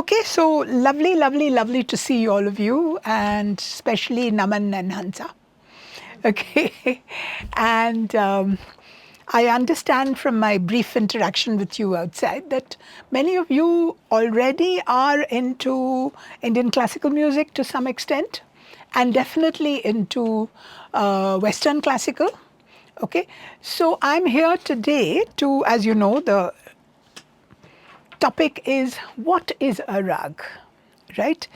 Okay, so lovely, lovely, lovely to see all of you, and especially Naman and Hansa. Okay, and I understand from my brief interaction with you outside that many of you already are into Indian classical music to some extent, and definitely into Western classical. Okay, so I'm here today to, as you know, the topic is what is a rag, right?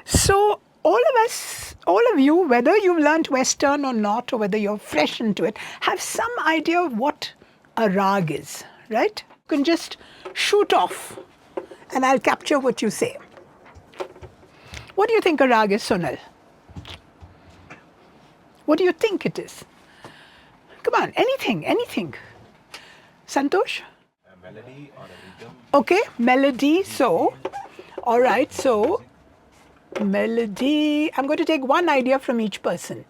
So all of us, all of you, whether you've learnt Western or not, or whether you're fresh into it, have some idea of what a rag is, right? You can just shoot off and I'll capture what you say. What do you think a rag is, Sonal? What do you think it is? Come on, anything, anything. Santosh? A melody or a rhythm. Okay, melody. So, all right, so melody. I'm going to take one idea from each person.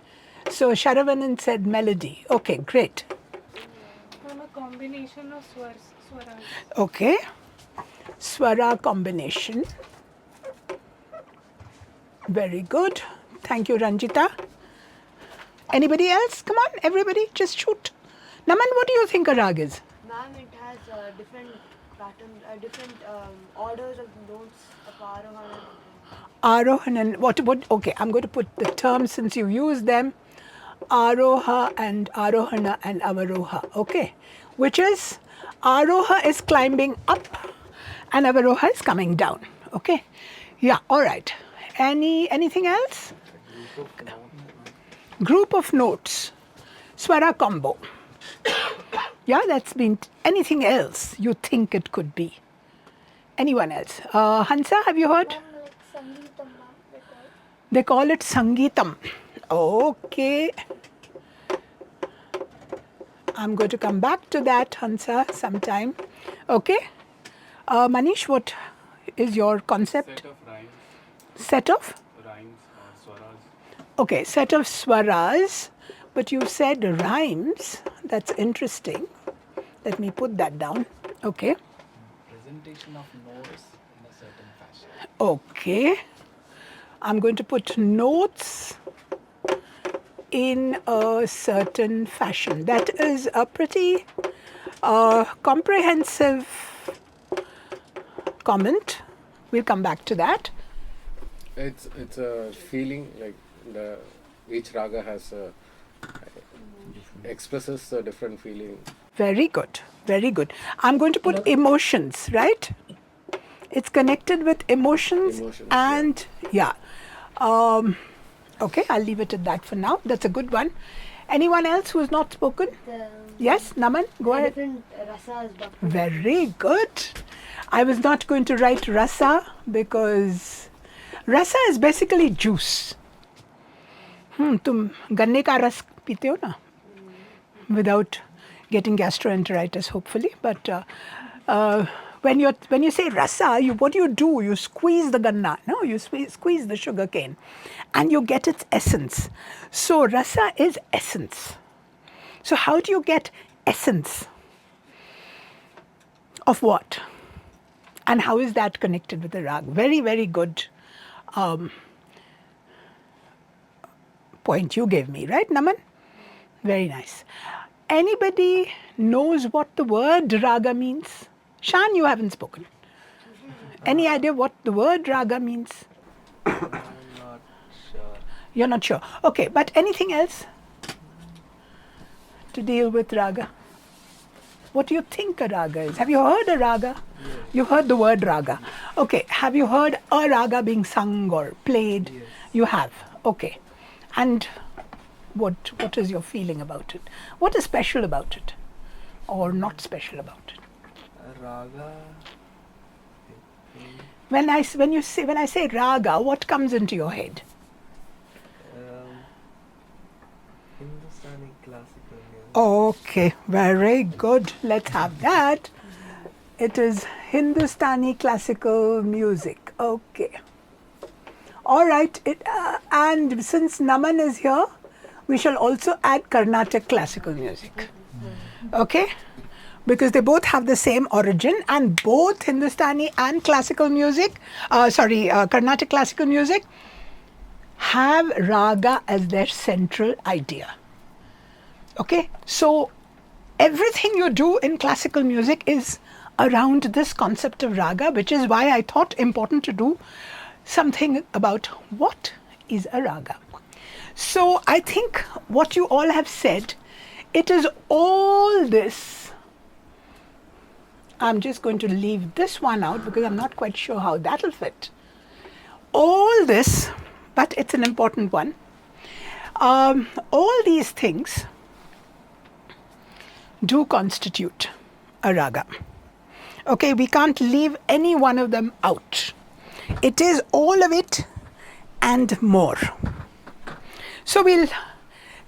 So, Sharavanan said melody. Okay, great. From a combination of swaras. Okay, Swara combination. Very good. Thank you, Ranjita. Anybody else? Come on, everybody, just shoot. Naman, what do you think a rag is? Ma'am, it has different patterns, different orders of notes of Aaroha. Aarohan and what? Okay, I'm going to put the terms since you use them. Aaroha and Aarohana and Avaroha. Okay, which is Aaroha is climbing up and Avaroha is coming down. Okay, yeah, all right. Anything else? Group of notes. Swara combo. Yeah, that's been anything else you think it could be. Anyone else? Hansa, have you heard? They call it Sangeetam. Okay. I'm going to come back to that, Hansa, sometime. Okay. Manish, what is your concept? Set of rhymes. Set of? Rhymes or swaras. Okay, set of swaras. But you said rhymes. That's interesting. Let me put that down. Okay. Presentation of notes in a certain fashion. Okay. I'm going to put notes in a certain fashion. That is a pretty comprehensive comment. We'll come back to that. It's a feeling like each raga has expresses a different feeling. Very good, very good. I'm going to put emotions, right? It's connected with emotions and yeah. Okay, I'll leave it at that for now. That's a good one. Anyone else who's not spoken? Yes, Naman, go ahead. Different rasas. Very good. I was not going to write rasa because rasa is basically juice. तुम गन्ने का रस पीते हो ना? Without getting gastroenteritis, hopefully. But when you say rasa, what do? You squeeze the ganna, no? You squeeze the sugar cane, and you get its essence. So rasa is essence. So how do you get essence of what? And how is that connected with the rag? Very, very good point you gave me, right, Naman? Very nice. Anybody knows what the word raga means? Shan, you haven't spoken. Any idea what the word raga means? I'm not sure. You're not sure. Okay, but anything else to deal with raga? What do you think a raga is? Have you heard a raga? Yes. You've heard the word raga. Okay, have you heard a raga being sung or played? Yes. You have. Okay. And what is your feeling about it? What is special about it? Or not special about it? A raga. When I say raga, what comes into your head? Hindustani Classical music. Okay, very good. Let's have that. It is Hindustani classical music. Okay. All right. And since Naman is here, we shall also add Carnatic classical music. Okay? because they both have the same origin, and both Hindustani and classical music, Carnatic classical music, have raga as their central idea. Okay, so everything you do in classical music is around this concept of raga, which is why I thought important to do something about what is a raga. So I think what you all have said, it is all this. I'm just going to leave this one out because I'm not quite sure how that'll fit. All this, but it's an important one. All these things do constitute a raga. Okay, we can't leave any one of them out. It is all of it and more. So we'll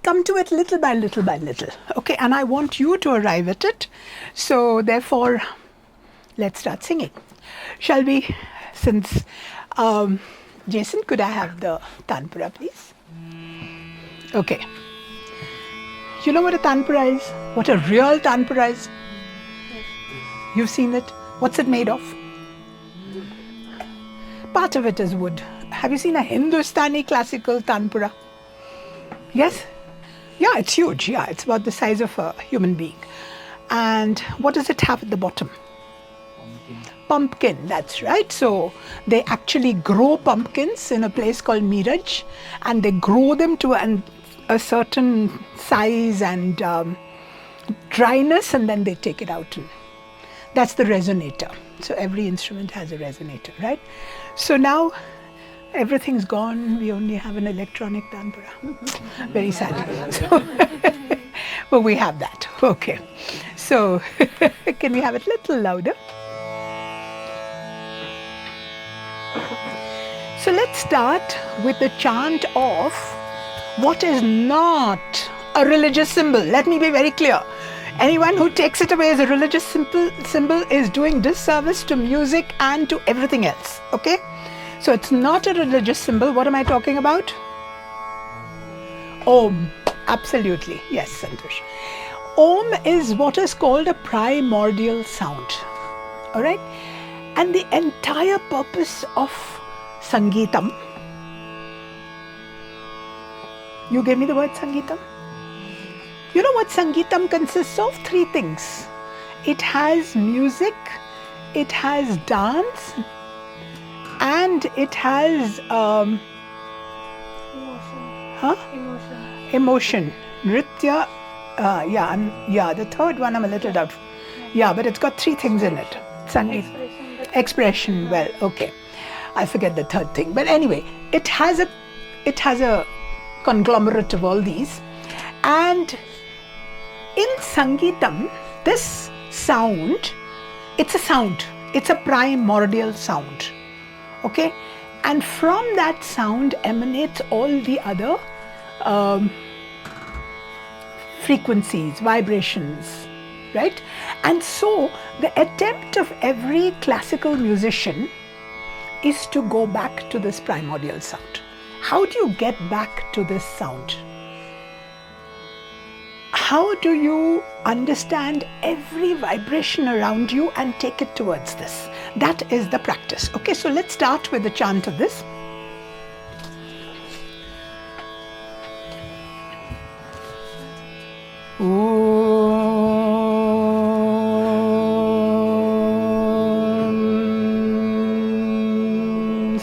come to it little by little by little. Okay, and I want you to arrive at it. So therefore, let's start singing. Shall we? Since Jason, could I have the Tanpura, please? Okay. You know what a Tanpura is? What a real Tanpura is? You've seen it? What's it made of? Part of it is wood. Have you seen a Hindustani Classical Tanpura? Yes? Yeah, it's huge. Yeah, it's about the size of a human being. And what does it have at the bottom? Pumpkin, that's right. So they actually grow pumpkins in a place called Miraj, and they grow them to a certain size and dryness, and then they take it out. And that's the resonator. So every instrument has a resonator, right? So now everything's gone. We only have an electronic Tanpura. Very sad. So, but we have that. Okay. So can we have it a little louder? So let's start with the chant of what is not a religious symbol. Let me be very clear. Anyone who takes it away as a religious symbol is doing disservice to music and to everything else. Okay? So it's not a religious symbol. What am I talking about? Om. Absolutely. Yes, Santosh. Om is what is called a primordial sound. Alright? And the entire purpose of Sangeetam. You gave me the word Sangeetam? You know what Sangeetam consists of? 3 things. It has music, it has dance, and it has emotion. Nritya, the third one I'm a little doubtful. Yeah, but it's got 3 things in it. Sangeet. Expression, well, okay. I forget the third thing. But anyway, it has a conglomerate of all these. And in Sangeetam, this sound, it's a sound. It's a primordial sound. Okay? And from that sound emanates all the other frequencies, vibrations, right? And so the attempt of every classical musician is to go back to this primordial sound. How do you get back to this sound? How do you understand every vibration around you and take it towards this? That is the practice. Okay, so let's start with the chant of this.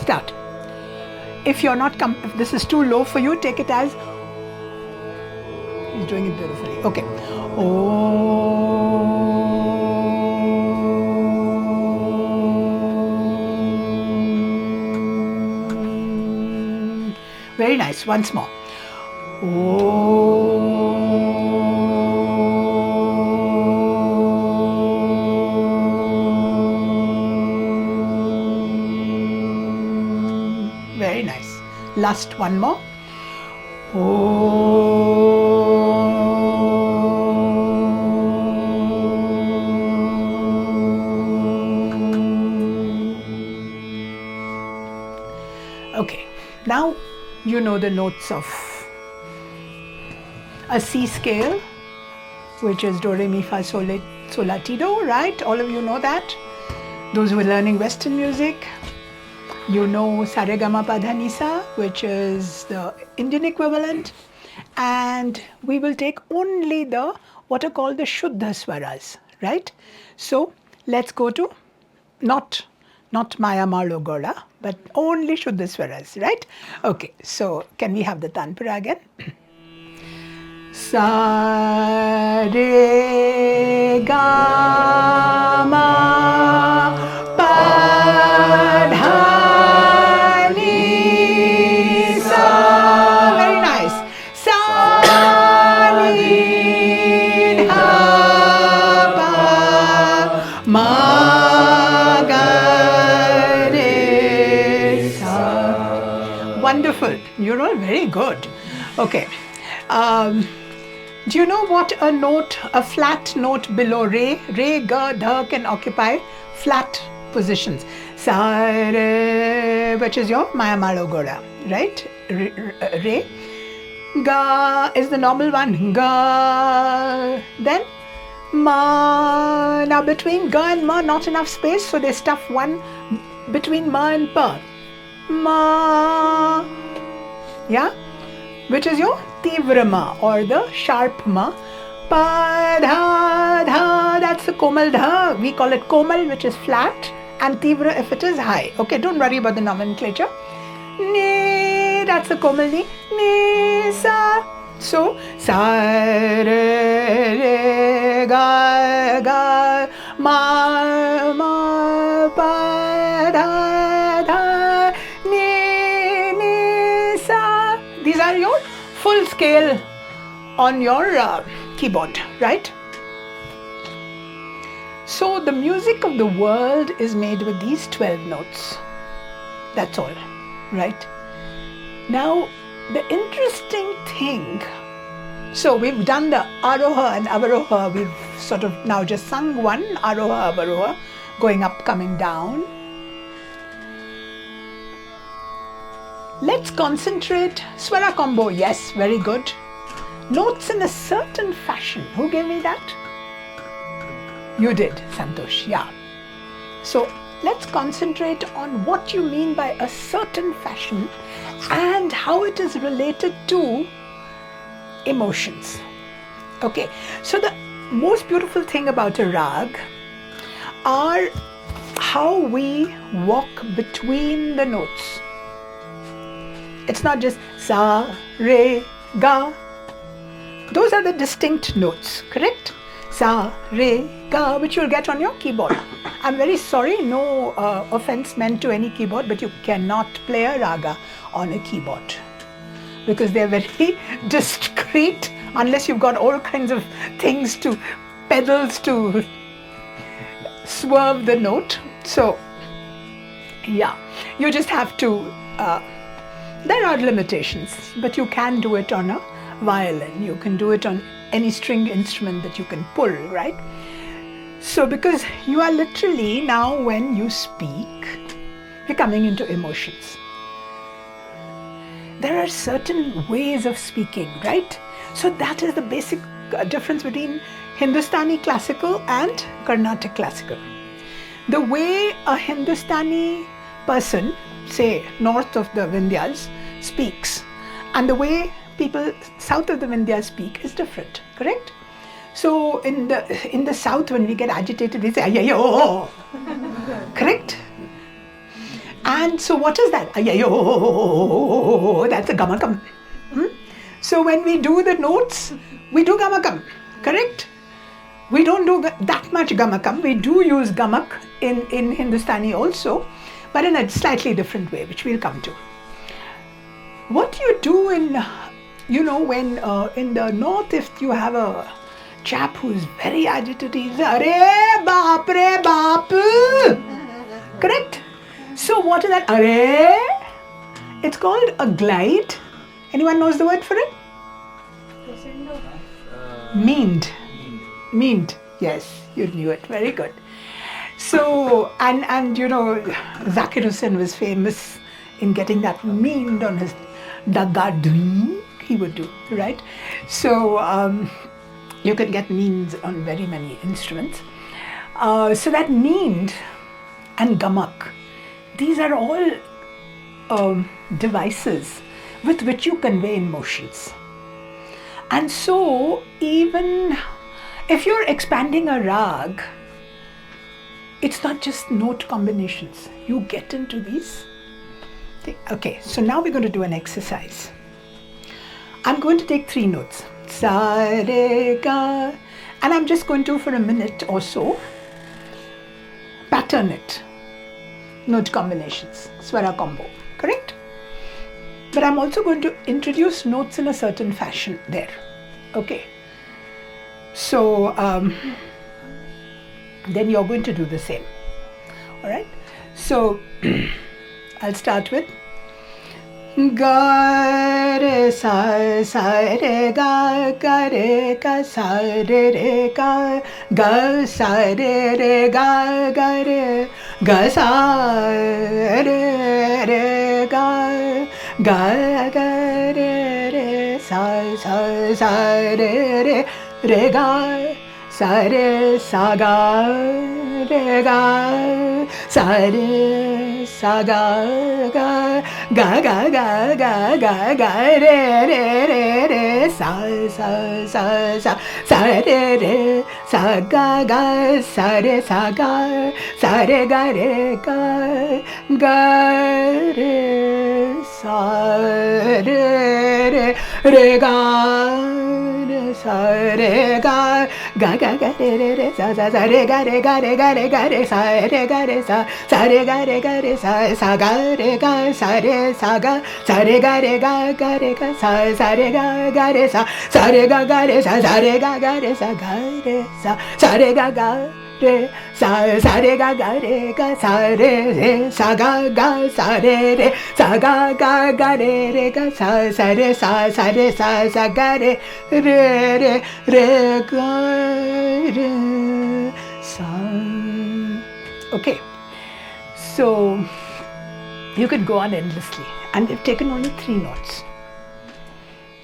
Start. If you're not, if this is too low for you, take it as, he's doing it beautifully. Okay. Very nice. Once more. Very nice. Last one more. Okay, now you know the notes of a C scale, which is Do, Re, Mi, Fa, Sol, So latido, right? All of you know that. Those who are learning Western music, you know Saregama Padhanisa, which is the Indian equivalent. And we will take only the what are called the Shuddha Swaras, right? So let's go to not Maya Malo Gola, but only Shuddha Swaras, right? Okay, so can we have the Tanpura again? Sa re ga ma pa dha ni sa. Very nice. Sa ni dha pa ma ga re sa. Wonderful. You're all very good. Okay. Do you know what a flat note below re, ga, dha can occupy flat positions? Sa, re, which is your Maya Malo Gola, right? Re. Ga is the normal one. Ga. Then ma. Now between ga and ma, not enough space, so they stuff one between ma and pa. Ma. Yeah? Which is your Tivra ma or the sharp ma. Pa dha dha, that's the komal dha. We call it komal, which is flat, and Tivra if it is high. Okay, don't worry about the nomenclature. Ni, that's the komal ni. Ni sa. So sa re ga ga ma ma pa dha dha ni ni sa. These are your full scale on your keyboard, right? So the music of the world is made with these 12 notes. That's all, right? Now, the interesting thing, so we've done the Aaroha and Avroha. We've sort of now just sung one, Aaroha Avroha, going up, coming down. Let's concentrate. Swara combo, yes, very good. Notes in a certain fashion. Who gave me that? You did, Santosh, yeah. So let's concentrate on what you mean by a certain fashion and how it is related to emotions. Okay, so the most beautiful thing about a rag are how we walk between the notes. It's not just sa, re, ga. Those are the distinct notes, correct? Sa, re, ga, which you'll get on your keyboard. I'm very sorry, no offense meant to any keyboard, but you cannot play a raga on a keyboard because they're very discreet unless you've got all kinds of things to, pedals to swerve the note. So, yeah, you just have to there are limitations, but you can do it on a violin. You can do it on any string instrument that you can pull, right? So because you are literally now when you speak, you're coming into emotions. There are certain ways of speaking, right? So that is the basic difference between Hindustani Classical and Carnatic Classical. The way a Hindustani person, say north of the Vindhyas, speaks and the way people south of the Vindhyas speak is different, correct? So in the south, when we get agitated, we say ayayo, correct? And so what is that? Ayayo, that's a gamakam. So when we do the notes, we do gamakam, correct? We don't do that much gamakam. We do use gamak in Hindustani also, but in a slightly different way, which we'll come to. What you do in, when in the north, if you have a chap who's very agitated, he says, Are baap re baap. Correct? So what is that? Are? It's called a glide. Anyone knows the word for it? Meaned. Meaned. Yes, you knew it. Very good. So, and Zakir Hussain was famous in getting that meaned on his dagadween, he would do, right? So, You can get means on very many instruments. So that meend and gamak, these are all devices with which you convey emotions. And so even if you're expanding a rag, it's not just note combinations. You get into these things. Okay, so now we're going to do an exercise. I'm going to take 3 notes. Sa, re, ga, and I'm just going to, for a minute or so, pattern it. Note combinations, swara combo, correct? But I'm also going to introduce notes in a certain fashion there. Okay. So then you're going to do the same. All right. So I'll start with ga re sa re ga sa re ga sa re ga sa re ga re sa re ga sa re sa ga re ga sa re sa ga re sa re sa ga re sa re ga re sa re ga Okay, so you could go on endlessly, and they've taken only 3 notes.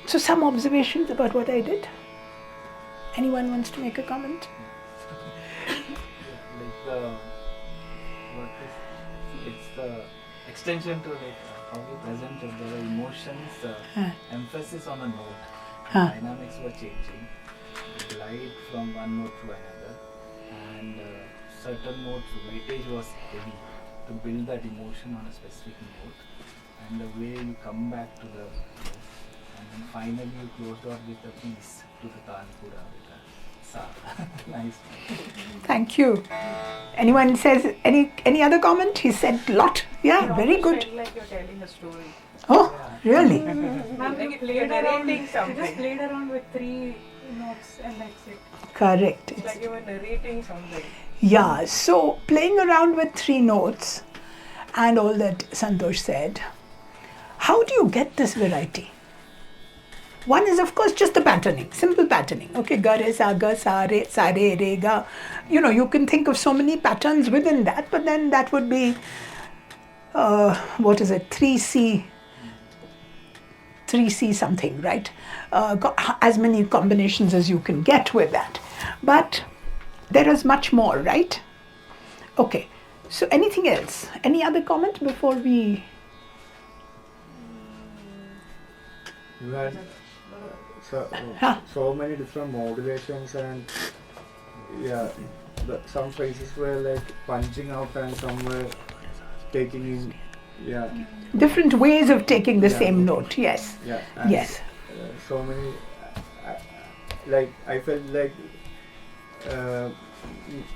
So some observations about what I did? Anyone wants to make a comment? It's the extension to how you presented the emotions, emphasis on a note. Dynamics were changing, glide from one note to another, and certain notes weightage was heavy to build that emotion on a specific note, and the way you come back to the note, and then finally you closed out with a piece to the Tanpura with a sa. Nice. Thank you. Anyone says any other comment? He said a lot. Yeah, very good. Felt like you're telling a story. Oh, really? Ma'am, you played around. You just played around with 3 notes and that's it. Correct. It's like you were narrating something. Yeah, so playing around with 3 notes and all that Santosh said, how do you get this variety? One is, of course, just the patterning, simple patterning. Okay, ga re sa re ga. You know, you can think of so many patterns within that, but then that would be, 3C something, right? As many combinations as you can get with that. But there is much more, right? Okay, so anything else? Any other comment before we... You had so many different modulations, and some phrases were like punching out and some were taking in, different ways of taking the same note, yes. Yeah. Yes. So many, I felt like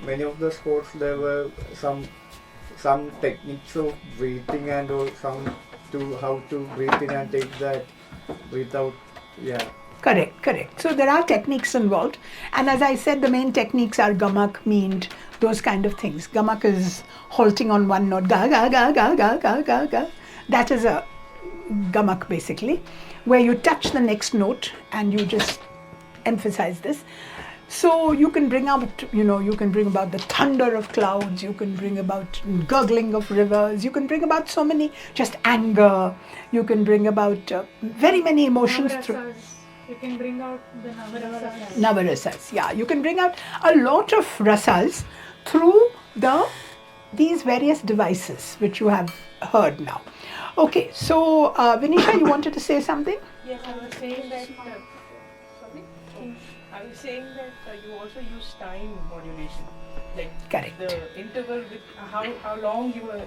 many of the sports there were some techniques of breathing and or some to how to breathe in and take that breathe out. Correct. So there are techniques involved, and as I said, the main techniques are gamak, meend, those kind of things. Gamak is halting on one note, ga ga ga ga ga ga ga ga. That is a gamak basically, where you touch the next note and you just emphasize this. So you can bring out, you can bring about the thunder of clouds, you can bring about gurgling of rivers, you can bring about so many, just anger, you can bring about very many emotions through. You can bring out the Navarasas. Navarasas, yeah. You can bring out a lot of rasas through these various devices which you have heard now. Okay, so Vinisha, you wanted to say something? Yes, I was saying that. Sorry? I was saying that you also use time modulation. Like Correct. the interval with how long you know.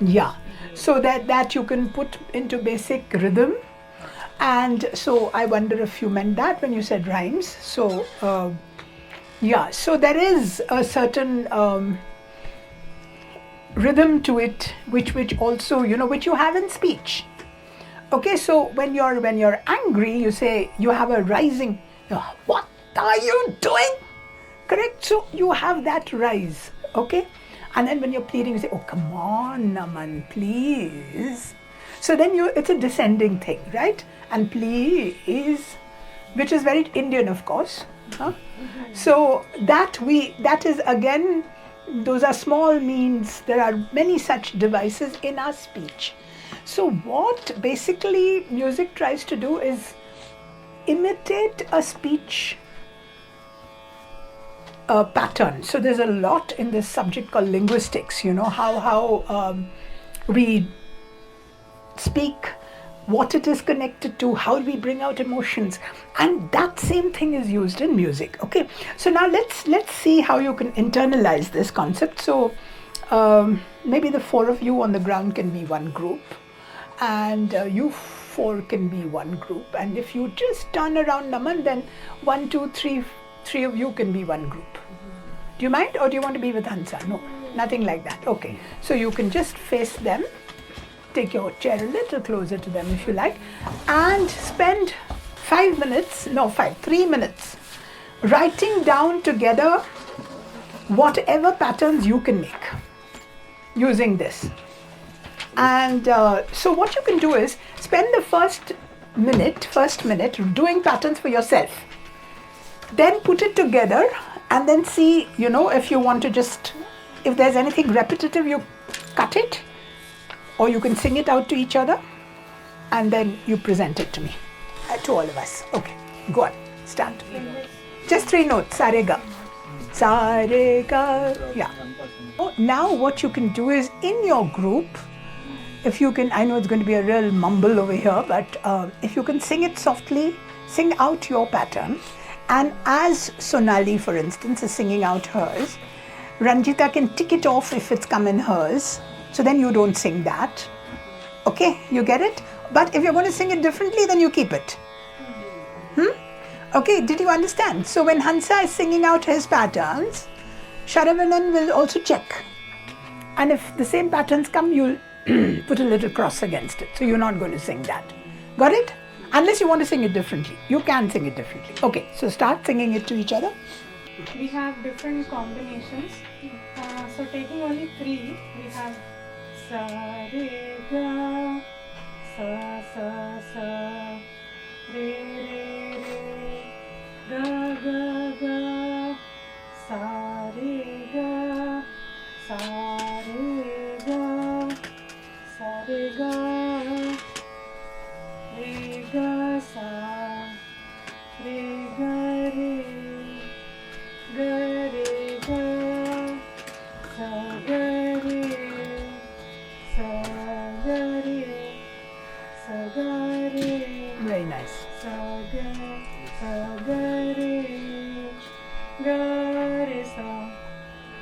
Yeah, so that you can put into basic rhythm. And so I wonder if you meant that when you said rhymes. So yeah, so there is a certain rhythm to it, which also, you know, which you have in speech. Okay, so when you're angry, you say you have a rising. What are you doing? Correct. So you have that rise. Okay, and then when you're pleading, you say, oh come on, Naman, please. So then it's a descending thing, right? And please, which is very Indian, of course. Huh? So that is again, those are small means. There are many such devices in our speech. So what basically music tries to do is imitate a speech pattern. So there's a lot in this subject called linguistics, you know, how we speak, what it is connected to, how we bring out emotions, and that same thing is used in music. Okay, so now let's see how you can internalize this concept. So maybe the four of you on the ground can be one group, and you four can be one group, and if you just turn around Naman, then 1, 2, 3 of you can be one group. Do you mind, or do you want to be with Hansa? No, nothing like that. Okay, so you can just face them. Take your chair a little closer to them if you like, and spend 3 minutes writing down together whatever patterns you can make using this. And so what you can do is spend the first minute doing patterns for yourself, then put it together and then see, you know, if you want to if there's anything repetitive, you cut it, or you can sing it out to each other, and then you present it to me, to all of us. Okay, go on, start. Just 3 notes, sa re ga. Sa re ga, yeah. Now what you can do is, in your group, if you can, I know it's going to be a real mumble over here, but if you can sing it softly, sing out your pattern, and as Sonali, for instance, is singing out hers, Ranjita can tick it off if it's come in hers, so then you don't sing that. Okay, you get it? But if you're going to sing it differently, then you keep it. Okay, did you understand? So when Hansa is singing out his patterns, Sharavanan will also check. And if the same patterns come, you'll put a little cross against it. So you're not going to sing that. Got it? Unless you want to sing it differently. You can sing it differently. Okay, so start singing it to each other. We have different combinations. So taking only 3, we have sa re ga, sa sa sa, re re re, ga ga ga, sa re ga, sa re ga, sa re ga, re ga sa, re ga re, ga re ga, sa ga re, sa ga re, sa ga re. Very nice. Sa ga re, ga re sa,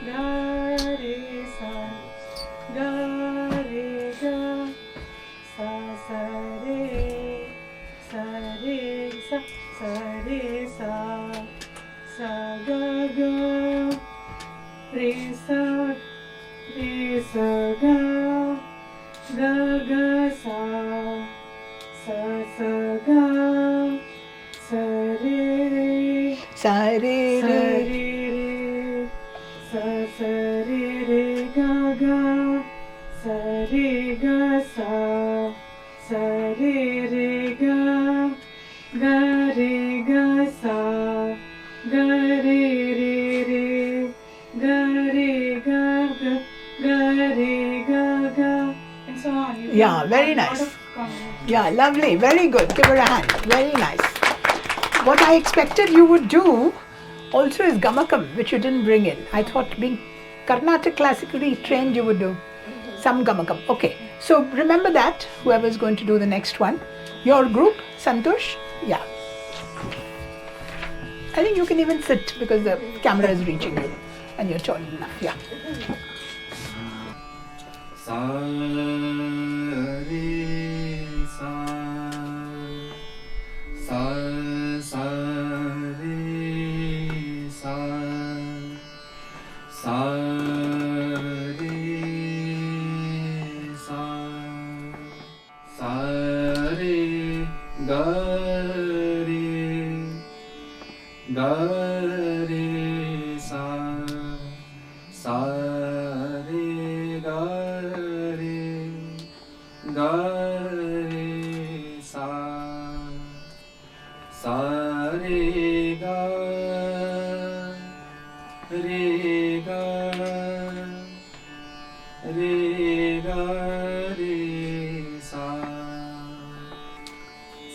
ga re sa, ga re ga, sa re sa, sa re sa, sa ga ga, re sa ga, ga sa, sa ga, sa re, Sa re re. re, sa re ga ga, sa re ga sa re ga, ga sa, ga re, ga ga, and so on. Yeah, very nice. Yeah, lovely. Very good. Give her a hand. Very nice. what I expected you would do also is Gamakam, which you didn't bring in. I thought being Carnatic classically trained, you would do some Gamakam. Okay, so remember that, whoever is going to do the next one. Your group, Santosh? Yeah. I think you can even sit because the camera is reaching you and you're tall enough. Yeah. Sa re sa sa sa re sa sa re sa sa re ga re sa sa re ga re sa sa re ga re ga re ga re sa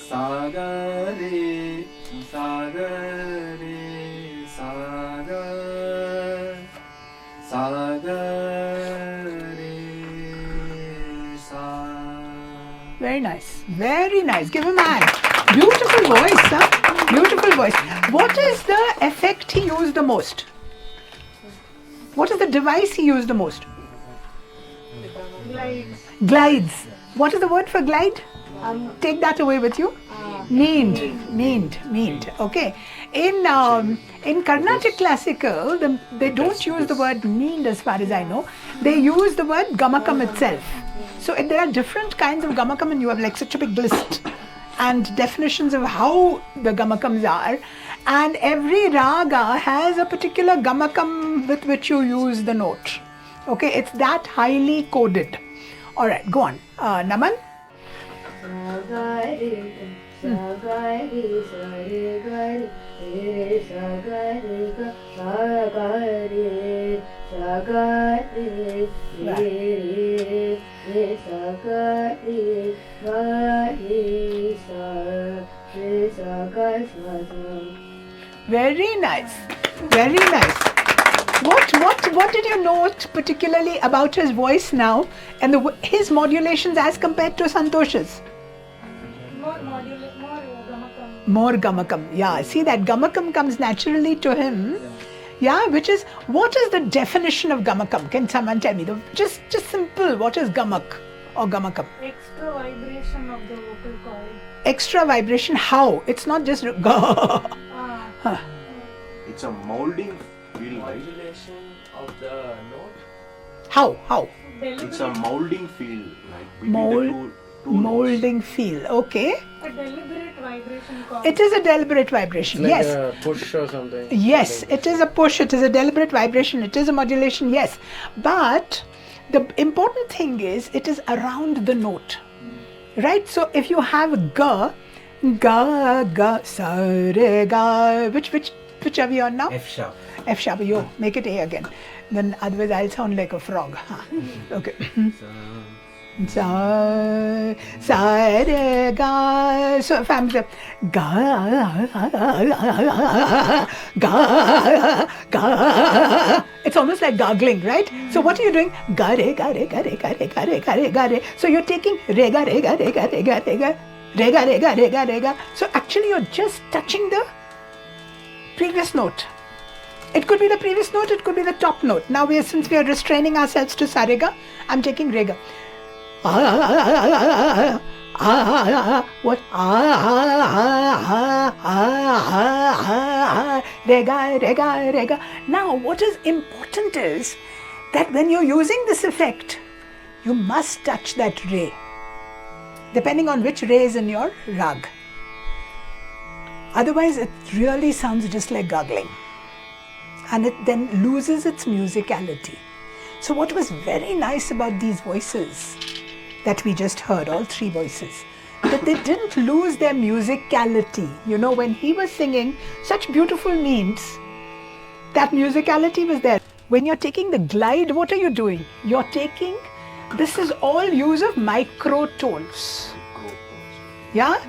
sa ga re sa ga re sa ga sa ga re sa. Very nice. Very nice. Give him a hand. Beautiful voice, huh? Beautiful voice. What is the effect he used the most? What is the device he used the most? Glides. Glides. What is the word for glide? Take that away with you. Meaned. Okay. In Carnatic Classical, they don't use the word meaned as far as I know. They use the word Gamakam itself. So there are different kinds of Gamakam, and you have like such a big list and definitions of how the Gamakams are. And every raga has a particular Gamakam with which you use the note. Okay, it's that highly coded. All right, go on. Naman? Very nice. Very nice. What did you note particularly about his voice now and his modulations as compared to Santosh's? More Gamakam. More Gamakam. Yeah, see that Gamakam comes naturally to him. Yeah, which is, what is the definition of Gamakam? Can someone tell me? Just simple, what is Gamak or Gamakam? Extra vibration of the vocal cord. Extra vibration, how? It's not just ga. It's a molding feel, right? Modulation of the note. How? It's a molding feel, like between the two Molding feel, okay. A deliberate vibration cord. It is a deliberate vibration, Like yes. a push or something. Yes, it is a push, it is a deliberate vibration, it is a modulation, yes. But the important thing is, it is around the note. Right? So if you have ga, sa, re, ga, which are we on now? F sharp. F sharp, yo, make it A again. Then otherwise I'll sound like a frog. Okay. Sa, re, ga. So if I'm the ga, it's almost like gargling, right? So what are you doing? Ga, re, ga, re, ga, re, ga, re, ga, re, ga, re, ga, re. So you're taking re, ga, re, ga, re, ga, re, ga, re, ga, re, ga, re, ga, re, ga, re, ga. So actually you're just touching the previous note. It could be the previous note, it could be the top note. Now since we are restraining ourselves to sarega, I'm taking rega. What? Rega. Now what is important is that when you're using this effect, you must touch that re, depending on which re is in your rag. Otherwise it really sounds just like gargling. And it then loses its musicality. So what was very nice about these voices that we just heard, all three voices, that they didn't lose their musicality. You know, when he was singing such beautiful means, that musicality was there. When you're taking the glide, what are you doing? You're taking, this is all use of microtones. Yeah?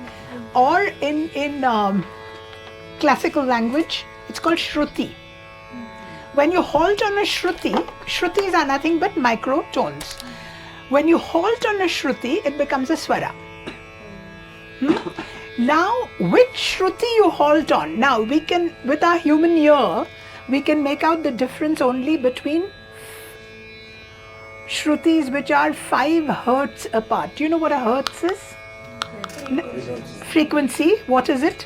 Or in classical language, it's called Shruthi. When you halt on a Shruthi, Shruthis are nothing but microtones. When you halt on a Shruthi, it becomes a Swara. Now, which Shruti you halt on? Now, we can, with our human ear, we can make out the difference only between Shrutis which are 5 hertz apart. Do you know what a hertz is? Frequency. What is it?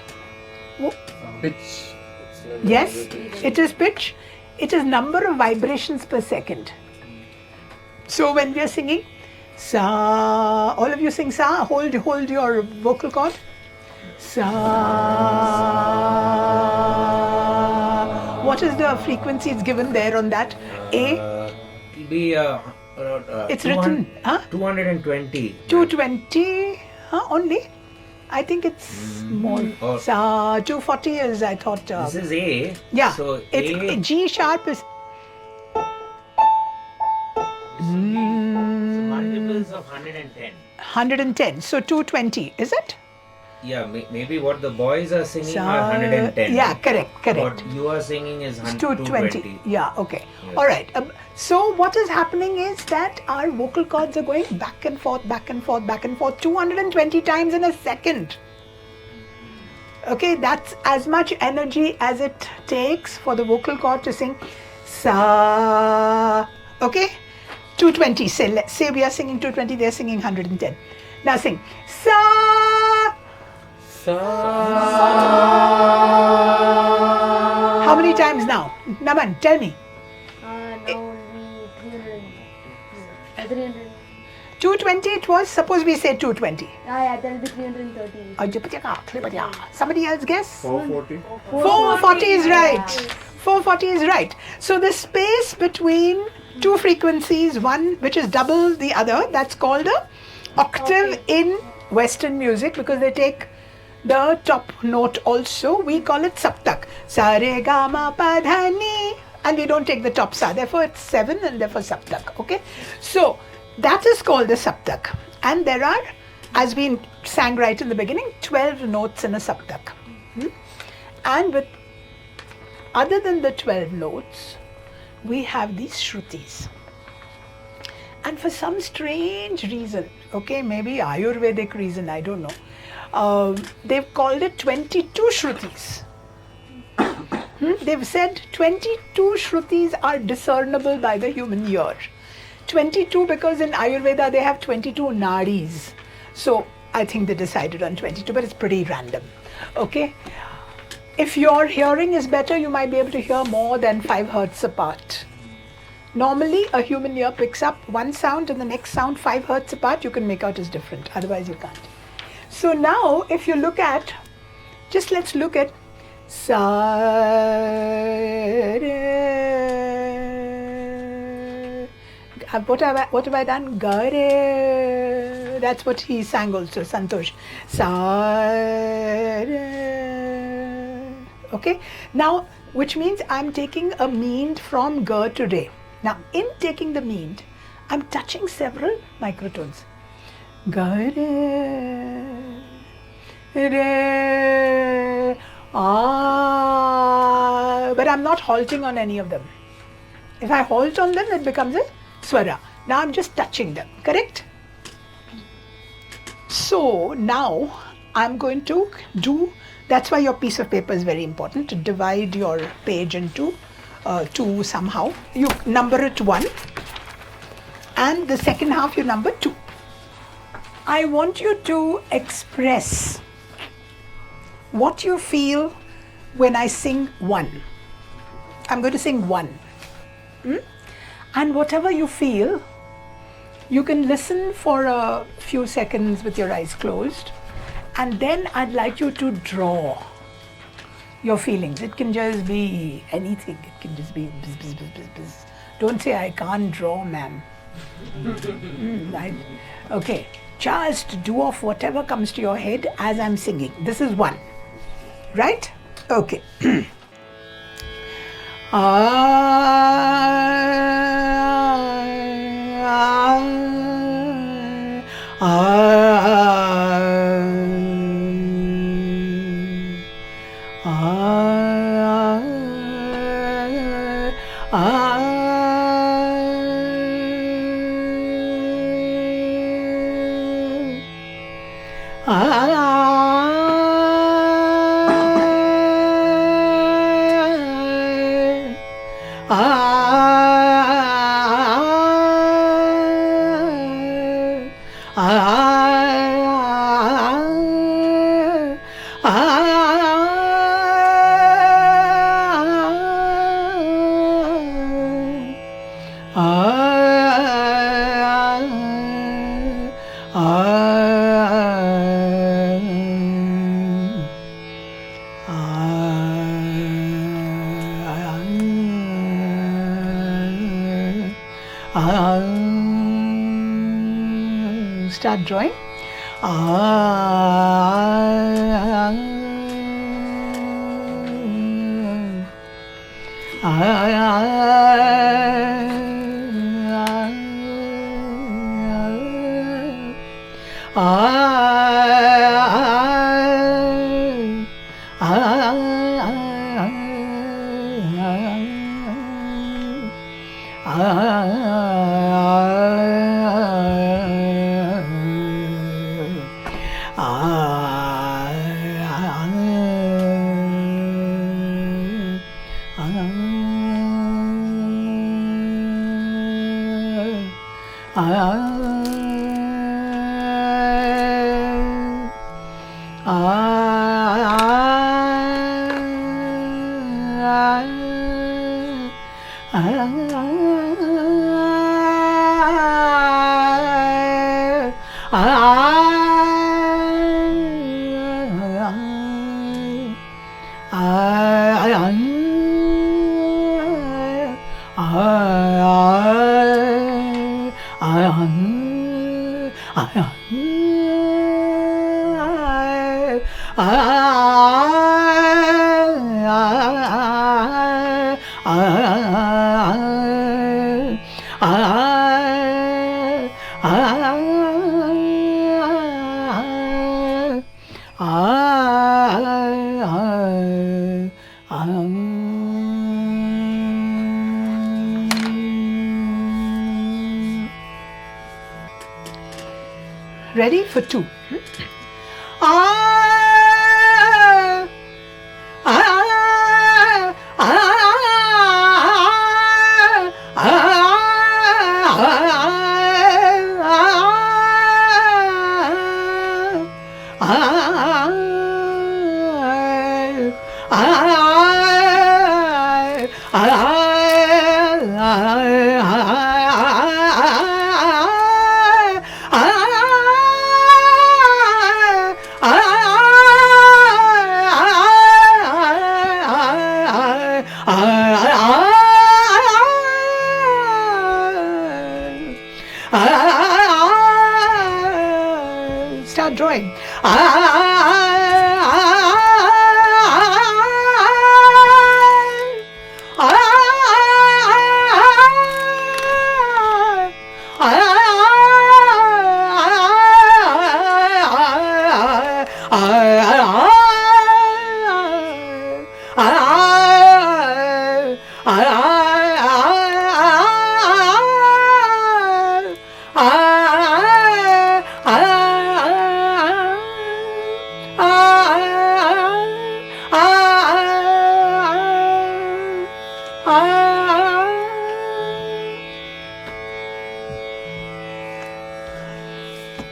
Pitch. It's like Yes, vibration. it is pitch. It is number of vibrations per second. So when we are singing sa, all of you sing sa, hold your vocal cord. Sa. What is the frequency it's given there on that? A? It'll be It's written, huh? 220. 220, huh? Only? I think it's more. Or- Sa, 240 is, I thought. This is A. Yeah, So it's A. G sharp is. Multiples of 110. 110, so 220, is it? Yeah, maybe what the boys are singing Sa- are 110. Yeah, correct. What you are singing is 220. Yeah, okay. Yes. Alright. So what is happening is that our vocal cords are going back and forth, back and forth, back and forth 220 times in a second. Okay, that's as much energy as it takes for the vocal cord to sing sa. Okay? 220. Say we are singing 220, they are singing 110. Now sing sa. How many times now? Naman, tell me. Now only 300. 300. 220 it was, suppose we say 220. Yeah, that'll be 330. Somebody else guess? 440. 440 is right. 440 is right. So the space between two frequencies, one which is double the other, that's called a octave in Western music because they take the top note also. We call it saptak. Sa re ga ma pa dha ni. And we don't take the top sa. Therefore it's 7 and therefore saptak. Okay. So that is called the saptak. And there are, as we sang right in the beginning, 12 notes in a saptak. And with other than the 12 notes, we have these shrutis. And for some strange reason, okay, maybe Ayurvedic reason, I don't know, they've called it 22 shrutis. They've said 22 shrutis are discernible by the human ear. 22 because in Ayurveda they have 22 nadis. So I think they decided on 22, but it's pretty random. Okay. If your hearing is better, you might be able to hear more than 5 hertz apart. Normally, a human ear picks up one sound and the next sound 5 hertz apart, you can make out is different. Otherwise, you can't. So now, if you look at, just let's look at sa, re. What have I done? Ga, re. That's what he sang also, Santosh. Sa, re. Okay. Now, which means I'm taking a mean from ga to re. Now, in taking the mean, I'm touching several microtones. Ga, re, re, ah, but I'm not halting on any of them. If I halt on them, it becomes a swara. Now I'm just touching them, correct? So now I'm going to do, that's why your piece of paper is very important, to divide your page into two somehow. You number it 1 and the second half you number 2. I want you to express what you feel when I sing 1. I'm going to sing 1. And whatever you feel, you can listen for a few seconds with your eyes closed, and then I'd like you to draw your feelings. It can just be anything. It can just be bzz, bzz, bzz, bzz, bzz. Don't say, I can't draw, ma'am. Okay, just do off whatever comes to your head as I'm singing. This is 1, right? Okay. Start drawing. Ready for two. Start drawing.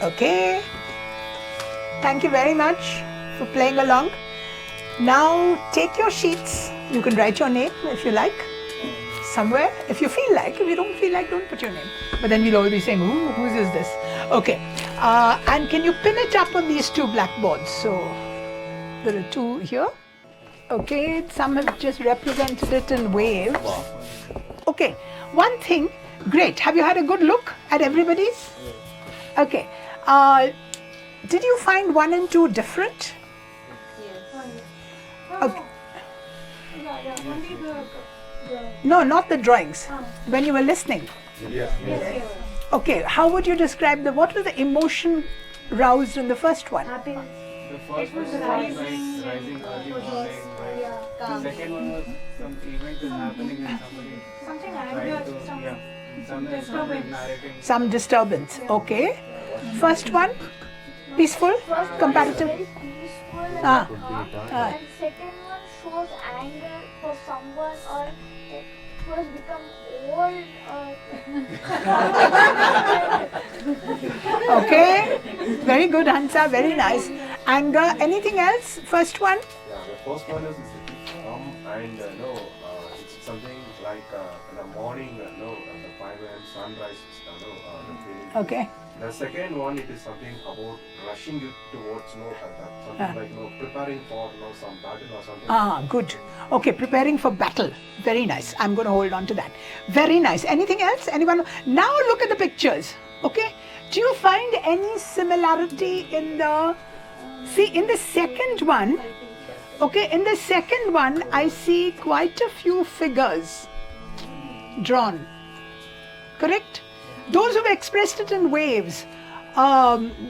Okay, thank you very much for playing along. Now take your sheets. You can write your name if you like somewhere, if you feel like. If you don't feel like, don't put your name. But then we'll all be saying, ooh, whose is this? Okay, and can you pin it up on these two blackboards? So there are two here. Okay, some have just represented it in waves. Okay, one thing, great. Have you had a good look at everybody's? Okay. Did you find 1 and 2 different? Okay. No, not the drawings. When you were listening. Yes. Okay, how would you describe what was the emotion roused in the first one? happiness. The first one was rising early morning. The second one was some event is happening and somebody Something trying anger, to, some somebody disturbance. narrating. Some disturbance. Okay. First one? Peaceful? First Comparative? one is very peaceful Ah. and calm, Ah. and second one shows anger for someone, or who has become old, or Okay. Very good, Hansa. Very nice. Anger. Anything else? First one? Yeah, the first one is calm and it's something like in the morning, the 5 a.m. sunrise, the feeling. Okay. The second one, it is something about rushing you towards something like preparing for some battle or something. Ah, good. Okay, preparing for battle. Very nice. I'm going to hold on to that. Very nice. Anything else? Anyone? Now look at the pictures. Okay. Do you find any similarity in the... See, in the second one, okay, in the second one, I see quite a few figures drawn. Correct? Those who've expressed it in waves,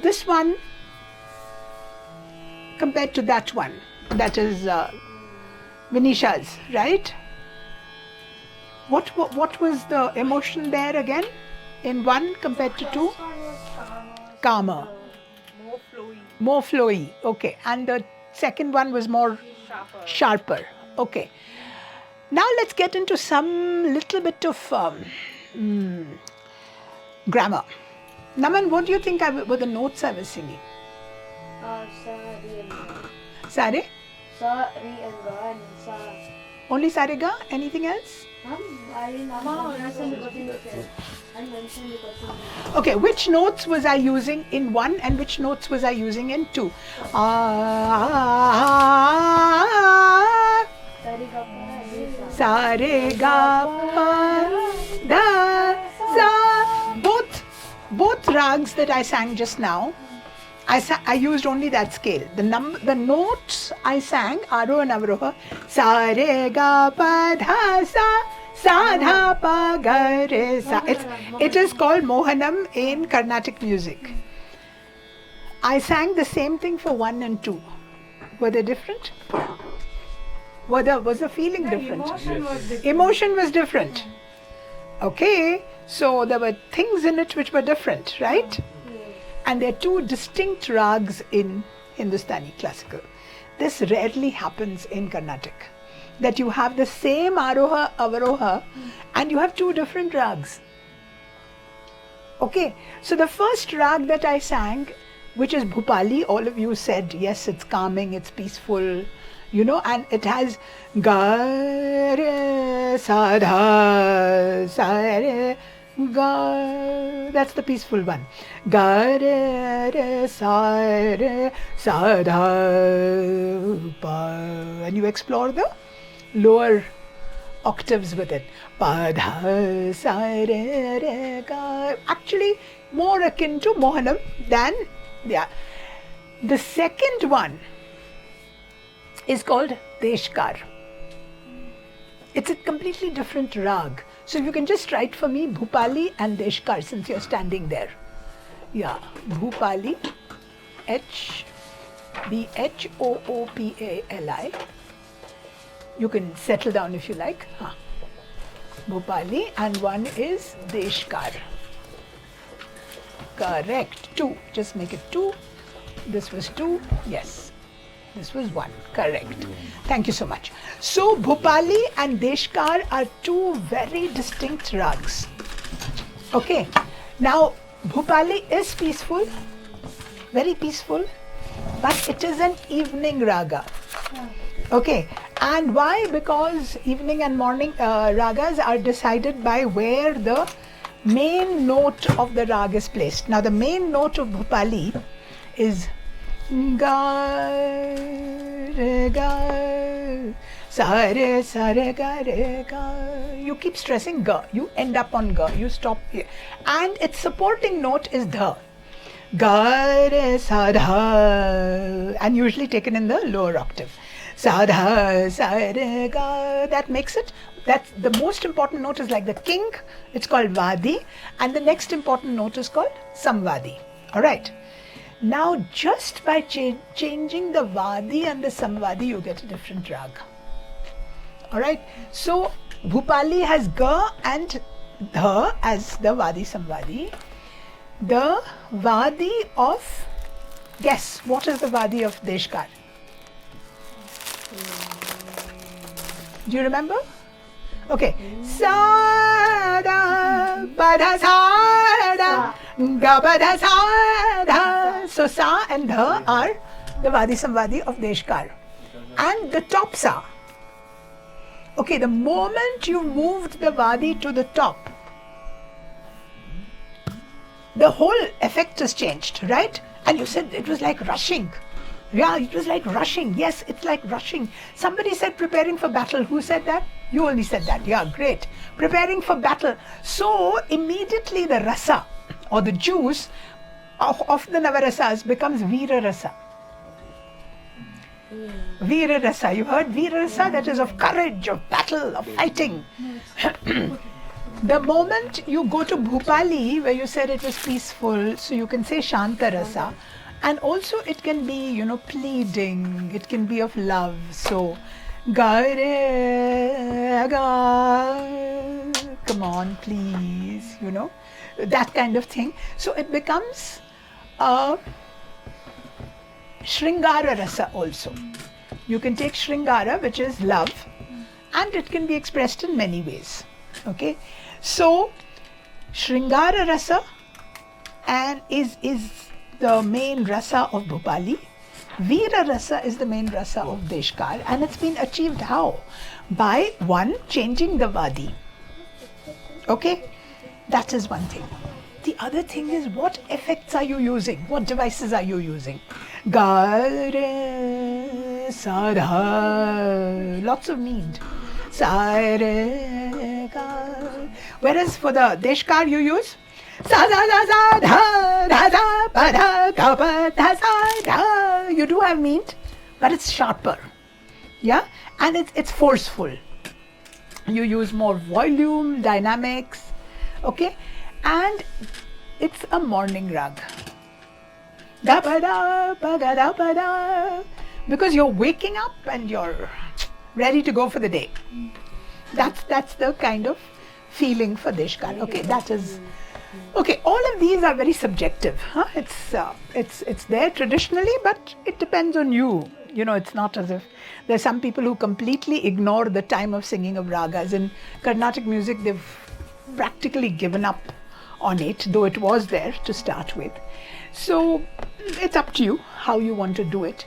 this one compared to that one, that is Vinisha's, right? What was the emotion there again? In one compared to two? first one was Calmer, More flowy, more flowy. Okay, and the second one was more sharper. sharper. Okay. Now let's get into some little bit of grammar. Naman, what do you think were the notes I was singing? Sa, re, and ga. Sare? Sa, re, and ga, and sa. Only Sarega? Anything else? I mentioned the question. Okay, which notes was I using in one and which notes was I using in two? Sarega, da, sa. Both rags that I sang just now, I used only that scale. The notes I sang, Aaroh and Avroh, sa re ga pa dha sa dha pa ga re sa. It is called Mohanam in Carnatic music. I sang the same thing for 1 and 2. Were they different? Was the feeling different? Emotion was different. Emotion was different. Okay, so there were things in it which were different, right? And there are two distinct rags in Hindustani Classical. This rarely happens in Carnatic. That you have the same Aaroha, Avroha, and you have two different rags. Okay, so the first rag that I sang, which is Bhoopali, all of you said, yes, it's calming, it's peaceful, and it has ga re sa dha sa re ga. That's the peaceful one. Ga re sa dha pa. And you explore the lower octaves with it. Pa dha sa re ga. Actually, more akin to Mohanam than the second one is called Deshkar. It's a completely different rag. So you can just write for me Bhoopali and Deshkar since you're standing there. Yeah, Bhoopali, Bhoopali. You can settle down if you like. Bhoopali, and one is Deshkar. Correct. 2. Just make it 2. This was 2. Yes. This was 1. Correct. Thank you so much. So Bhoopali and Deshkar are two very distinct rags. Okay. Now Bhoopali is peaceful, very peaceful, but it is an evening raga. Okay. And why? Because evening and morning ragas are decided by where the main note of the rag is placed. Now the main note of Bhoopali is ga re ga sa re ga re ga. You keep stressing ga, you end up on ga, you stop here. And its supporting note is dha. Ga re sa dha, and usually taken in the lower octave. Sa dha sa re ga. That makes it. That's the most important note is like the king. It's called Vadi, and the next important note is called Samvadi. All right. Now, just by changing the Vadi and the Samvadi, you get a different rag. All right. So Bhoopali has Ga and Dha as the Vadi Samvadi. The Vadi of Guess, what is the Vadi of Deshkar? Do you remember? Okay. Sada, pada, sada, ga, pada, sada. So sa and dha are the Vadi Samvadi of Deshkar. And the top sa. Okay, the moment you moved the Vadi to the top, the whole effect has changed, right? And you said it was like rushing. Yeah, it was like rushing. Yes, it's like rushing. Somebody said preparing for battle. Who said that? You only said that. Yeah, great. Preparing for battle. So immediately the rasa or the juice of the Navarasas becomes Veera Rasa. Veera Rasa. You heard Veera Rasa? That is of courage, of battle, of fighting. The moment you go to Bhoopali, where you said it was peaceful, so you can say Shanta Rasa. And also it can be, you know, pleading. It can be of love. So, ga re ga, come on, please, you know, that kind of thing. So it becomes a Shringara Rasa also. You can take Shringara, which is love, and it can be expressed in many ways. Okay, so Shringara Rasa and is the main rasa of Bhopali. Veera Rasa is the main rasa of Deshkar, and it's been achieved how? By one, changing the Vadi. Okay, that is one thing. The other thing is, what effects are you using? What devices are you using? Ga, re, sa, dha, lots of need. Sa, re, ga. Whereas for the Deshkar you use sa, da, da, sa, dha, da, da, pa, da, ka, pa, da, sa, dha. You do have meat, but it's sharper. Yeah, and it's forceful. You use more volume, dynamics. Okay, and it's a morning rag. Da, ba, da, ba, ga, da, ba, da. Because you're waking up and you're ready to go for the day. That's the kind of feeling for Deshkar. Okay, that is. Okay, all of these are very subjective. Huh? It's there traditionally, but it depends on you. You know, it's not as if there's some people who completely ignore the time of singing of ragas. In Carnatic music, they've practically given up on it, though it was there to start with. So it's up to you how you want to do it.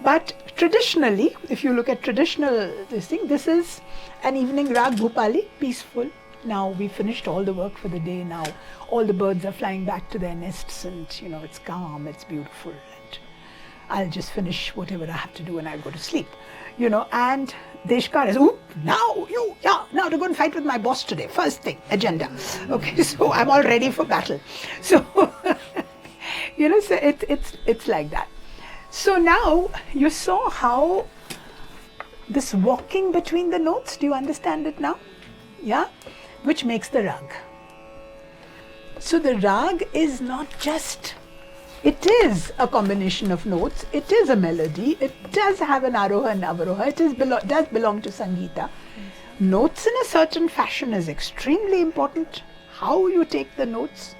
But traditionally, if you look at traditional this is an evening rag Bhopali, peaceful. Now we finished all the work for the day. Now all the birds are flying back to their nests, and you know, it's calm, it's beautiful, and I'll just finish whatever I have to do and I'll go to sleep. You know, and Deshkar is, now to go and fight with my boss today. First thing, agenda. Okay, so I'm all ready for battle. So you know, so it's like that. So now you saw how this walking between the notes, do you understand it now? Yeah, which makes the rag. So the rag is not just, it is a combination of notes, it is a melody, it does have an Aaroh and Avroh, it does belong to Sangeeta. Notes in a certain fashion is extremely important, how you take the notes,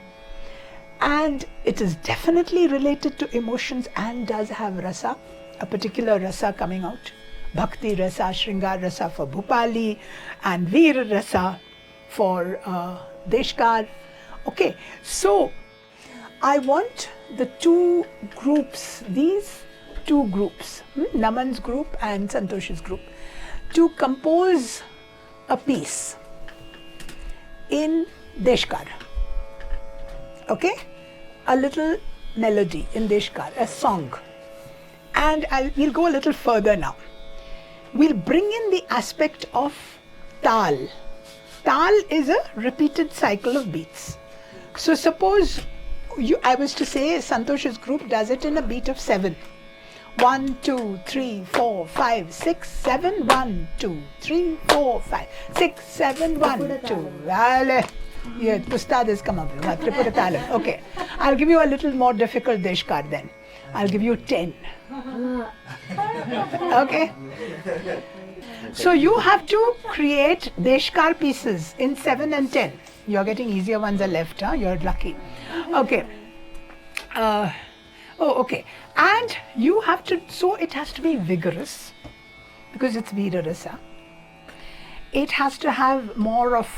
and it is definitely related to emotions and does have rasa, a particular rasa coming out. Bhakti Rasa, Shringar Rasa for Bhopali, and Veer Rasa for Deshkar. Okay, so I want the two groups, these two groups, Naman's group and Santosh's group, to compose a piece in Deshkar. Okay, a little melody in Deshkar, a song. And we'll go a little further now. We'll bring in the aspect of Taal. Taal is a repeated cycle of beats. So suppose I was to say Santosh's group does it in a beat of 7. 1, 2, 3, 4, 5, 6, 7, 1, 2, 3, 4, 5, 6, 7, 1, 2. Yeah, Ustad has come up with Tripura Talam. Okay, I'll give you a little more difficult Deshkar then. I'll give you 10. Okay? So you have to create Deshkar pieces in 7 and 10. You're getting easier ones are left, huh? You're lucky. Okay. Oh, okay. And you have to, so it has to be vigorous because it's Veera Rasa. It has to have more of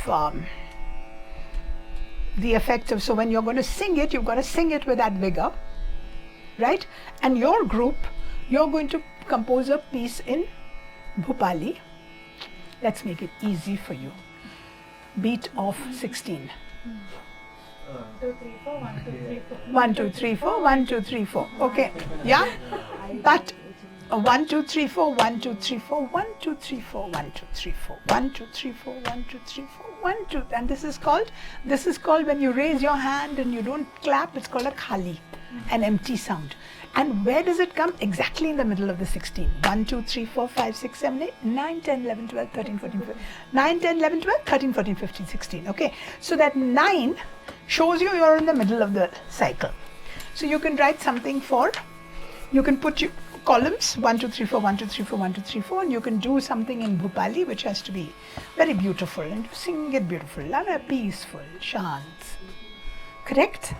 the effects of, so when you're going to sing it, you've got to sing it with that vigor, right? And your group, you're going to compose a piece in Bhoopali. Let's make it easy for you. Beat of 16. 2, 3, 4, 1, 2, 3, 4. 1, 2, 3, 4, 1, 2, 3, 4. Okay. Yeah? But 1, 2, 3, 4, 1, 2, 3, 4, 1, 2, 3, 4, 1, 2, 3, 4, 1, 2, 3, 4, 1, 2, 3, 4, 1, 2. And this is called when you raise your hand and you don't clap, it's called a khali, an empty sound. And where does it come? Exactly in the middle of the 16. 1, 2, 3, 4, 5, 6, 7, 8, 9, 10, 11, 12, 13, 14, 15. 9, 10, 11, 12, 13, 14, 15, 16. Okay. So that 9 shows you're in the middle of the cycle. So you can write something you can put columns 1, 2, 3, 4, 1, 2, 3, 4, 1, 2, 3, 4, and you can do something in Bhoopali which has to be very beautiful and sing it beautiful, peaceful, shant. Correct?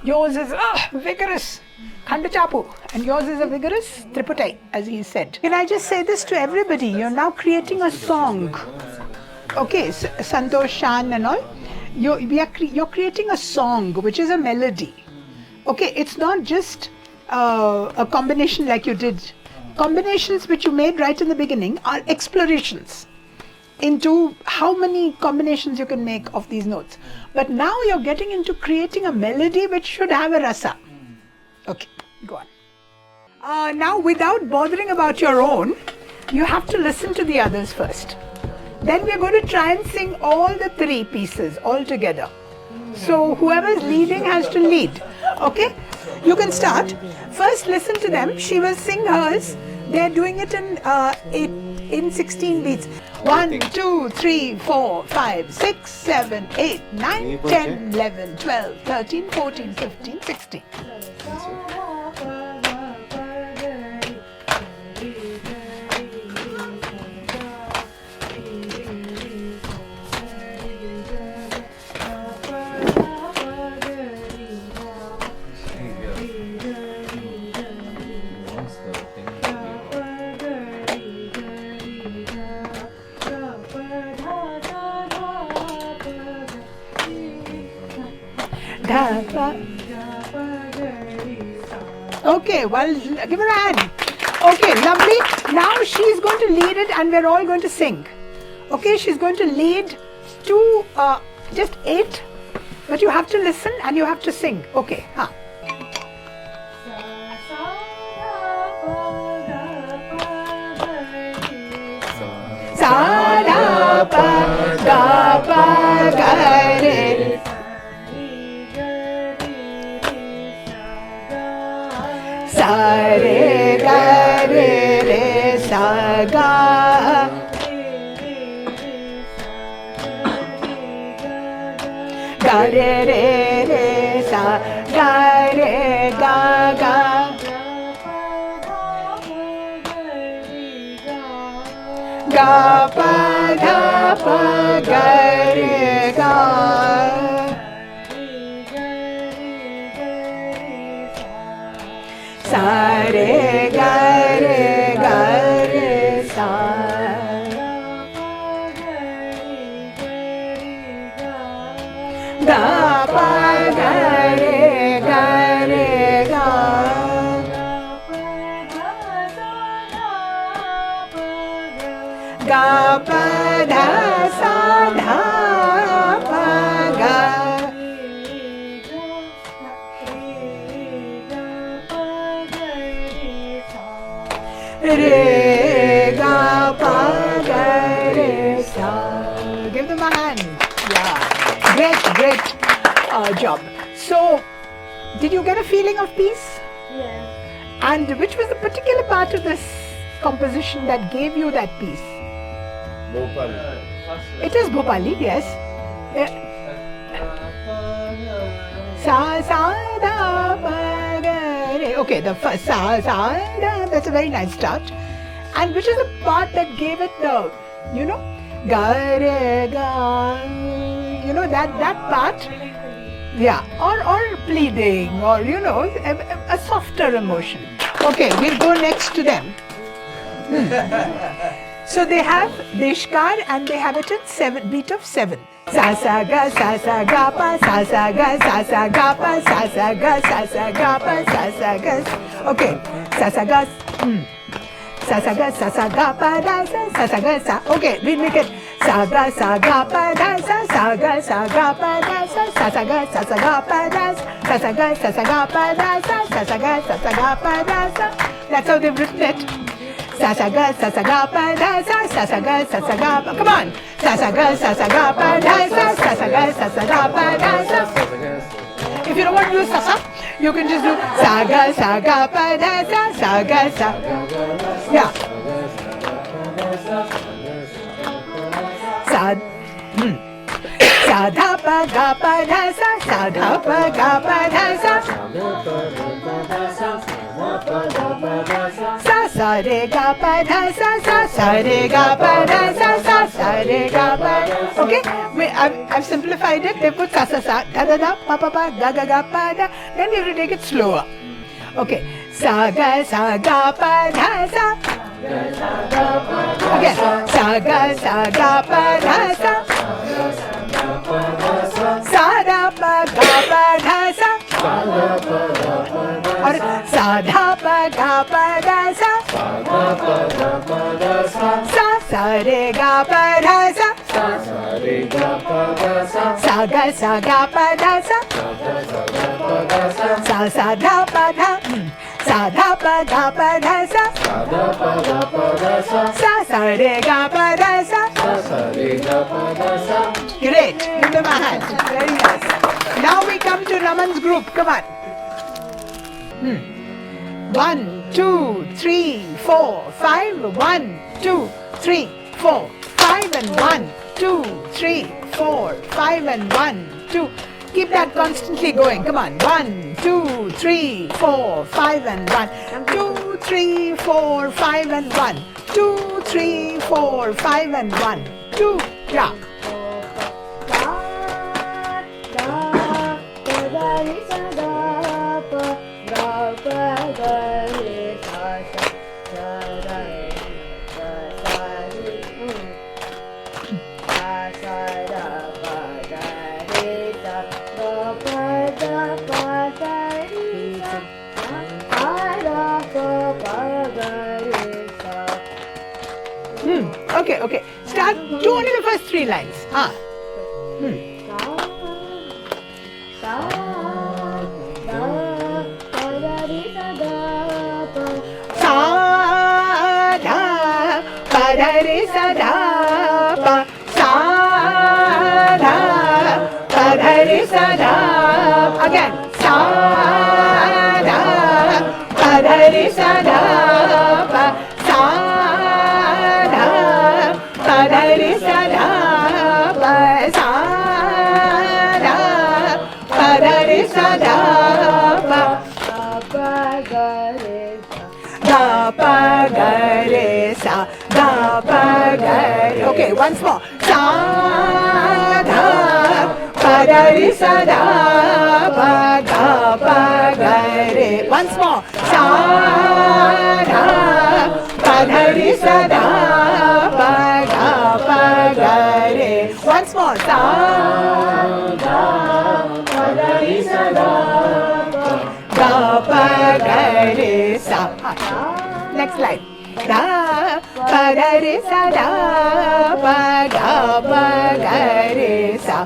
Yours is vigorous, Khandachapu, and yours is a vigorous Triputai, as he said. Can I just say this to everybody? You're now creating a song. Okay, Santosh, Shan and all. You're creating a song which is a melody. Okay, it's not just a combination like you did. Combinations which you made right in the beginning are explorations into how many combinations you can make of these notes. But now you're getting into creating a melody which should have a rasa. Okay, go on. Now, without bothering about your own, you have to listen to the others first. Then we're going to try and sing all the 3 pieces all together. So whoever's leading has to lead. Okay? You can start. First listen to them. She will sing hers. They're doing it in 16 beats. 1, 2, 3, 4, 5, 6, 7, 8, 9, 10, 11, 12, 13, 14, 15, 16. Okay, well, give her a hand. Okay, lovely. Now she's going to lead it and we're all going to sing. Okay, she's going to lead to just 8, but you have to listen and you have to sing. Okay, Sa da pa ga pa ga re. Sa re ga re re sa ga. Ga re re re sa ga re ga ga. Ga pa ga re ga. Sa re ga re sa. Ga pa ga re ga. Ga pa da sa dha pa ga. Re ga pa ga re sa. Give them a hand. Yeah, great job. So, did you get a feeling of peace? Yes. And which was the particular part of this composition that gave you that peace? Bhopali. It is Bhopali, yes. Sa sa da pa ga re. Okay, the first sa sa da. That's a very nice start. And which is the part that gave it the, ga re ga. That part. Yeah, or pleading, or a softer emotion. Okay, we'll go next to them. So they have Deshkar and they have it in beat of 7. Sa sa ga pa, sa sa ga pa, sa sa ga pa, sa sa ga. Okay, sa sa ga pa da sa ga sa. Okay, we make it sa ga pa da sa ga pa da sa ga pa da sa ga pa da sa ga pa da. That's how they've written it. Sa sa ga pa da sa ga pa. Come on. Sa sa ga pa da sa ga pa da. If you don't want to do sa, you can just do sa ga pa da sa ga sa. Yeah. Sa dha pa ga pa da sa dha pa ga pa da sa. Sa re ga pa da sa re ga pa da sa re ga pa. Okay, I've simplified it. They put sa da da pa pa ga ga pa da. Then you have to take it slower. Okay, sa ga pa da sa. Again, sa ga pa da sa. Sa da pa ga pa da sa. Or sa dha pa ga pa da sa. Sa re ga pa da sa. Sa ga pa da sa. Sa dha pa da. Sa dha pa ga pa da sa. Sa re ga pa da sa. Great. Give them a hand. Very nice. Now we come to Raman's group. Come on. 1, 2, 3, 4, 5. 1, 2, 3, 4, 5 and 1, 2, 3, 4, 5 and 1, 2. Keep that constantly going. Come on. 1, 2, 3, 4, 5 and 1, 2, 3, 4, 5 and 1, 2, 3, 4, 5 and 1, 2. Yeah. Okay. Start. Do only the first 3 lines. Again. Okay, once more. Sa dha pa da re sa da pa ga pa ga re. Once more. Sa dha pa da re sa da pa ga pa ga re. Once more. Sa dha pa da re sa da pa ga pa ga re sa. Next line. Da pa da re sa da pa ga pa ga re sa.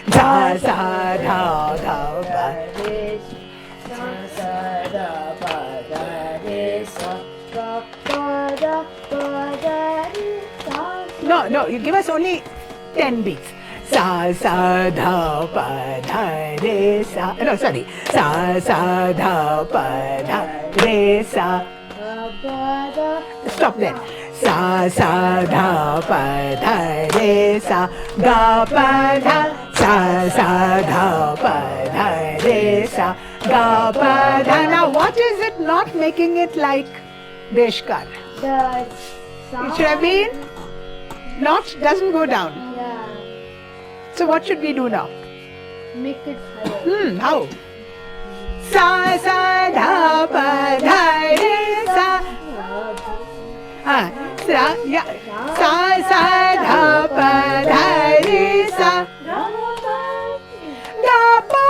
Da sa da da pa. No, you give us only 10 beats. Sa dha pa dha re sa. No, sorry. Sa dha pa dha re sa. Stop there. Sa dha pa dha re sa. Ga pa dha. Sa dha pa dha re sa. Ga pa dha. Now what is it not making it like Deshkar? It should have been Notch doesn't go down. Yeah. So what should we do now? Make it higher. How? Sa sa dha pa dha re sa. Sa yeah. Sa sa dha pa dha re sa. Ga pa.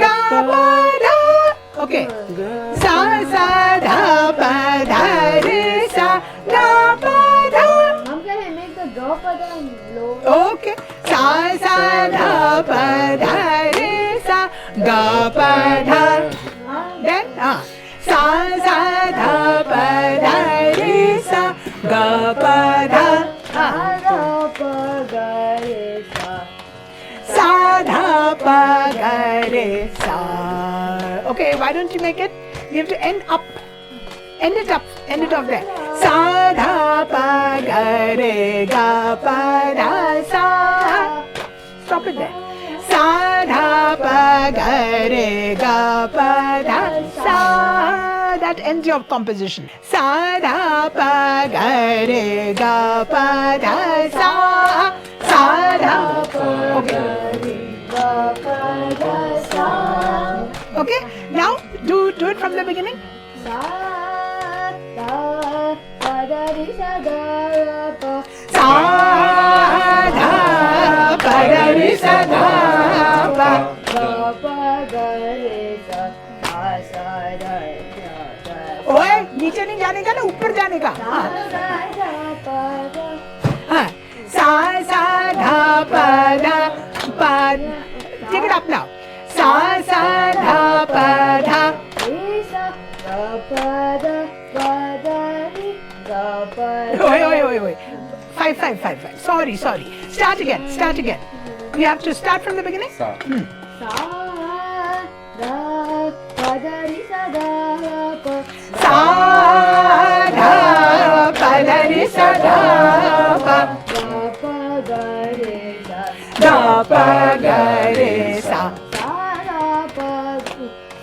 Ga pa dha. Okay. Sa sa dha pa dha re sa. Ga pa dha. Mom, can I make the ga pa da low? Okay. Sa sa dha pa dha re sa. Ga pa dha. Then sa sa dha pa dha re sa. Ga pa dha. Ga pa ga re sa. Sa dha pa ga re sa. Okay, why don't you make it? You have to end up. End it up. End it off there. Sa dha pa ga re ga pa dha sa. Stop it there. Sa dha pa ga re ga pa dha sa. That ends your composition. Sa dha pa ga re ga pa dha sa. Sa dha pa ga re ga pa dha sa. Okay, now do it from the beginning. Sa da pa da re sa da pa. Sa dha pa da re sa dha pa. Ga pa ga re sa sa da da. ओए नीचे नहीं जाने का ना ऊपर जाने का Sa da pa da. सा सा धा पा धा पा take it up now सा सा धा पा धा Re sa ga pa da re ga pa da. Oi. Five. Sorry. Start again. You have to start from the beginning. Sa da pa da re sa da pa. Sa dha pa da re sa dha pa. Ga pa ga re sa. Ga pa ga re sa. Sa da pa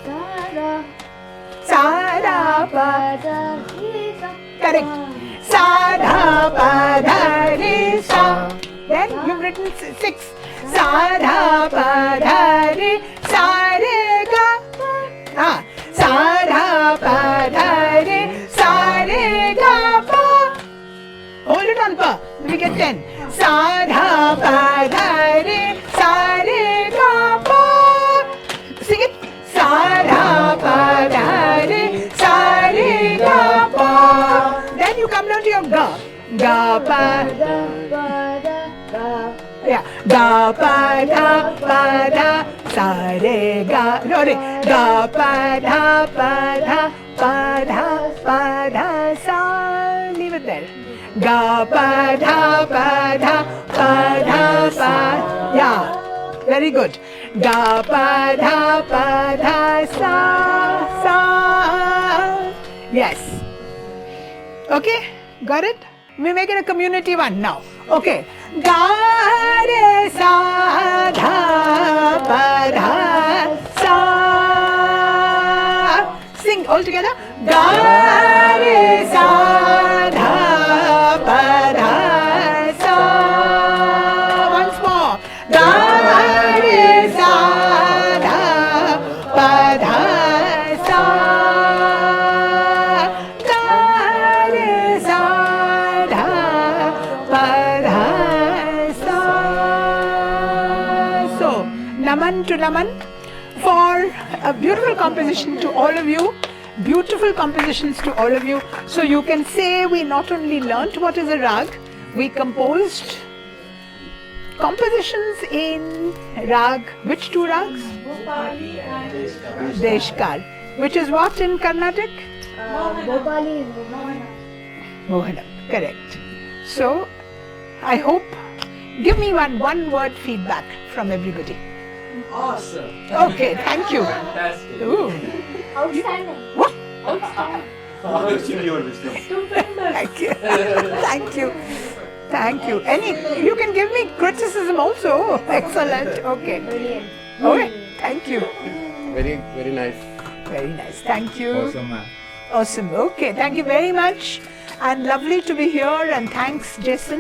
sa da. Sa dha pa. Da re sa. Correct. Sa dha pa dha re sa. Then you've written 6. Sa dha pa dha re sa re ga. Sa dha pa dha re sa re ga pa. Hold it on pa. We get 10. Sa dha pa dha re sa re ga pa. Sing it. Sa dha pa dha re sa re ga pa. Then you come down to your ga. Ga pa. Yeah. Ga pa da sa re ga. No re. Ga pa da sa. Leave it there. Ga pa da sa. Yeah. Very good. Ga pa da sa. Yes. Okay. Got it? We make it a community one now. Okay. Ga re sa dha pa dha sa. Sing all together. Ga re sa dha pa dha sa. Once more. Ga re sa dha pa dha sa. Ga re sa dha pa dha sa. So, Naman to Naman for a beautiful composition to all of you. Beautiful compositions to all of you. So you can say we not only learnt what is a rag, we composed compositions in rag. Which two rags? Bhoopali and Deshkar. Which is what in Carnatic? Bhoopali and Mohanam. Correct. So I hope, give me one word feedback from everybody. Awesome. Okay, thank you. Fantastic. Ooh. Outstanding. What? Outstanding. Thank you. Thank you. You can give me criticism also. Excellent. Okay. Brilliant. Okay. Thank you. Very nice. Very nice. Thank you. Awesome, man. Awesome. Okay. Thank you very much. And lovely to be here. And thanks, Jason.